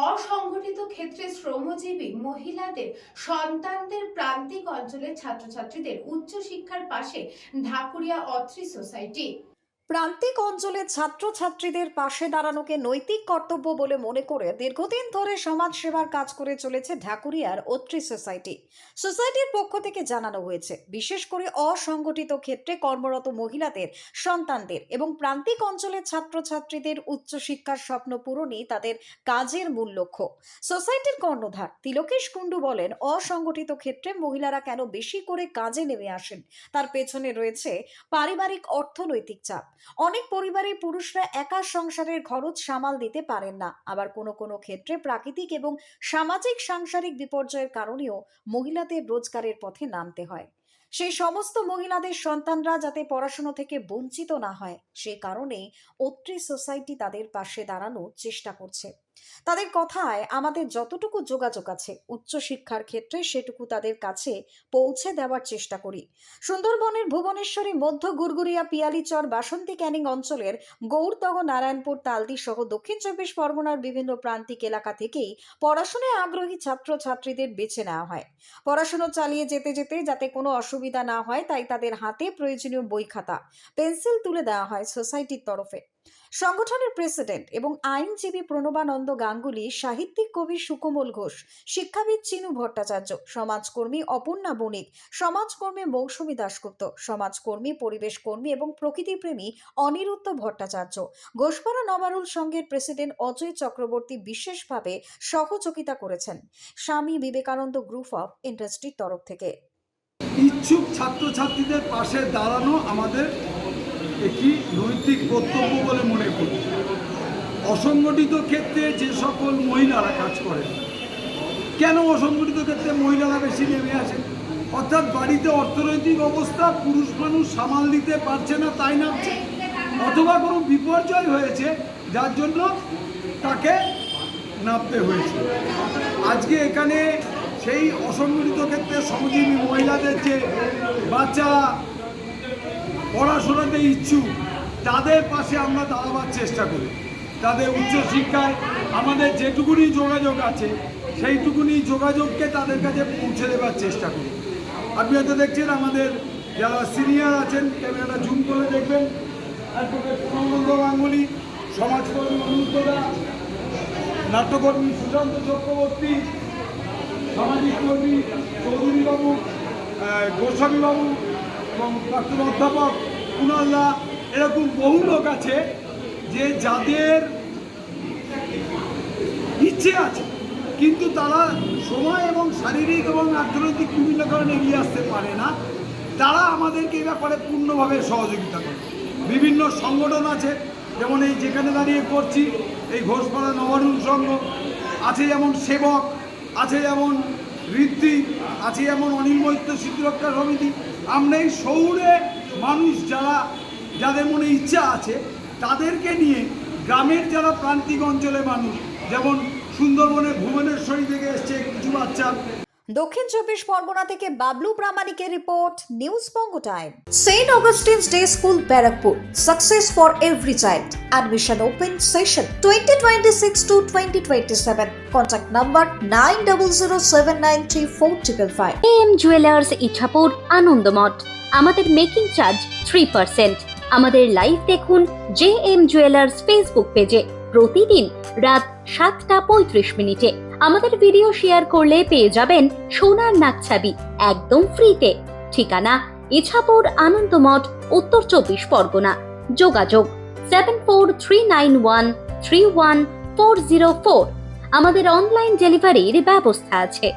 অসংগঠিত ক্ষেত্রে শ্রমজীবী মহিলাদের সন্তানদের প্রান্তিক অঞ্চলের ছাত্রছাত্রীদের উচ্চশিক্ষার পাশে ঢাকুরিয়া অত্রি সোসাইটি। প্রান্তিক অঞ্চলের ছাত্রছাত্রীদের পাশে দাঁড়ানোকে নৈতিক কর্তব্য বলে মনে করে দীর্ঘদিন ধরে সমাজ সেবার কাজ করে চলেছে ঢাকুরিয়ার অত্রি সোসাইটি। সোসাইটির পক্ষ থেকে জানানো হয়েছে, বিশেষ করে অসংগঠিত ক্ষেত্রে কর্মরত মহিলাদের সন্তানদের এবং প্রান্তিক অঞ্চলের ছাত্রছাত্রীদের উচ্চশিক্ষার স্বপ্ন পূরণই তাদের কাজের মূল লক্ষ্য। সোসাইটির কর্ণধার তিলকেশ কুণ্ডু বলেন, অসংগঠিত ক্ষেত্রে মহিলারা কেন বেশি করে কাজে নেমে আসেন তার পেছনে রয়েছে পারিবারিক অর্থনৈতিক চাপ। অনেক পরিবারে পুরুষরা একা সংসারের খরচ সামাল দিতে পারেন না, আবার কোনো কোনো ক্ষেত্রে প্রাকৃতিক এবং সামাজিক সাংসারিক বিপর্যয়ের কারণেও মহিলাদের রোজগারের পথে নামতে হয়। সেই সমস্ত মহিলাদের সন্তানরা যাতে পড়াশোনা থেকে বঞ্চিত না হয়, সেই কারণে অত্রি সোসাইটি তাদের পাশে দাঁড়ানোর চেষ্টা করছে। তাদের কথায়, আমাদের যতটুকু যোগাযোগ আছে উচ্চশিক্ষার ক্ষেত্রে সেটুকু তাদের কাছে পৌঁছে দেওয়ার চেষ্টা করি। সুন্দরবনের ভুবনেশ্বরী মধ্য গুরগুরিয়া পিয়ালিচর বাসন্তী ক্যানিং অঞ্চলের গৌরতহ নারায়ণপুর তালদি সহ দক্ষিণ চব্বিশ পরগনার বিভিন্ন প্রান্তিক এলাকা থেকেই পড়াশোনায় আগ্রহী ছাত্রছাত্রীদের বেছে নেওয়া হয়। পড়াশোনা চালিয়ে যেতে যেতে যাতে কোনো অসুবিধা না হয় তাই তাদের হাতে প্রয়োজনীয় বই খাতা পেন্সিল তুলে দেওয়া হয় সোসাইটির তরফে। সংগঠনের প্রেসিডেন্ট এবং আইনজীবী প্রণবানন্দ গাঙ্গুলি, সাহিত্যিক কবি সুকোমল ঘোষ, শিক্ষাবিদ চিনু ভট্টাচার্য, সমাজকর্মী অপর্ণা বণিক, সমাজকর্মী মৌসুমী দাশগুপ্ত, সমাজকর্মী, পরিবেশ কর্মী এবং প্রকৃতিপ্রেমী অনিরুদ্ধ ভট্টাচার্য, ঘোষপাড়া নবারুল সংঘের প্রেসিডেন্ট অজয় চক্রবর্তী বিশেষভাবে সহযোগিতা করেছেন স্বামী বিবেকানন্দ গ্রুপ অফ ইন্ডাস্ট্রির তরফ থেকে। ইচ্ছুক ছাত্রছাত্রীদের পাশে দাঁড়ানো আমাদের একটি নৈতিক কর্তব্য বলে মনে করি। অসংগঠিত ক্ষেত্রে যে সকল মহিলারা কাজ করেন, কেন অসংগঠিত ক্ষেত্রে মহিলারা বেশি নেমে আসেন? অর্থাৎ বাড়িতে অর্থনৈতিক অবস্থা পুরুষ মানুষ সামাল দিতে পারছে না তাই নামছে, অথবা কোনো বিপর্যয় হয়েছে যার জন্য তাকে নামতে হয়েছে। আজকে এখানে সেই অসংগঠিত ক্ষেত্রে শ্রমজীবী মহিলাদের যে বাচ্চা পড়াশোনাতে ইচ্ছুক তাদের পাশে আমরা দাঁড়াবার চেষ্টা করি। তাদের উচ্চশিক্ষায় আমাদের যেটুকুনি যোগাযোগ আছে সেইটুকুনি যোগাযোগকে তাদের কাছে পৌঁছে দেওয়ার চেষ্টা করি। আপনি হয়তো দেখছেন আমাদের যারা সিনিয়র আছেন, ক্যামেরাটা জুম করে দেখবেন, অ্যাডভোকেট প্রণবানন্দ গাঙ্গুলি, সমাজকর্মী অনুদ্ধরা, নাট্যকর্মী সুশান্ত চক্রবর্তী, সামাজিক কর্মী চৌধুরীবাবু, গোস্বামীবাবু এবং প্রাক্তন অধ্যাপক কুণালদা, এরকম বহু লোক আছে যে যাদের ইচ্ছে আছে কিন্তু তারা সময় এবং শারীরিক এবং অর্থনৈতিক বিভিন্ন কারণে এগিয়ে আসতে পারে না। তারা আমাদেরকে এই ব্যাপারে পূর্ণভাবে সহযোগিতা করে। বিভিন্ন সংগঠন আছে, যেমন এই যেখানে দাঁড়িয়ে করছি এই ঘোষপাড়া নবারুল সংঘ আছে, যেমন সেবক আছে, যেমন ঋত্বিক আছে, যেমন অনিল মৈত্র স্মৃতিরক্ষা সমিতি। আমরা এই শহুরে মানুষ যাদের মনে ইচ্ছা আছে তাদেরকে নিয়ে গ্রামের যারা প্রান্তিক অঞ্চলে মানুষ, যেমন সুন্দরবনে ভুবনেশ্বরী থেকে এসছে কিছু বাচ্চা। দক্ষিণ চব্বিশ পরগনা থেকে বাবলু প্রামাণিকের report, news Banga time. Saint Augustine's day school Barrackpore, success for every child. Admission open session 2026 to 2027. Contact number 9007934555. AM jewellers Ichapur, Anandamath. আমাদের মেকিং চার্জ 3%। আমাদের লাইভ দেখুন JM জুয়েলার্স ফেসবুক পেজে প্রতিদিন রাত 7:35 আমাদের ভিডিও শেয়ার করলে পেয়ে যাবেন সোনার নাকছাবি একদম ফ্রিতে। ঠিকানা ইছাপুর, আনন্দমঠ, উত্তর 24 পরগনা। যোগাযোগ 7439131404। আমাদের অনলাইন ডেলিভারির ব্যবস্থা আছে।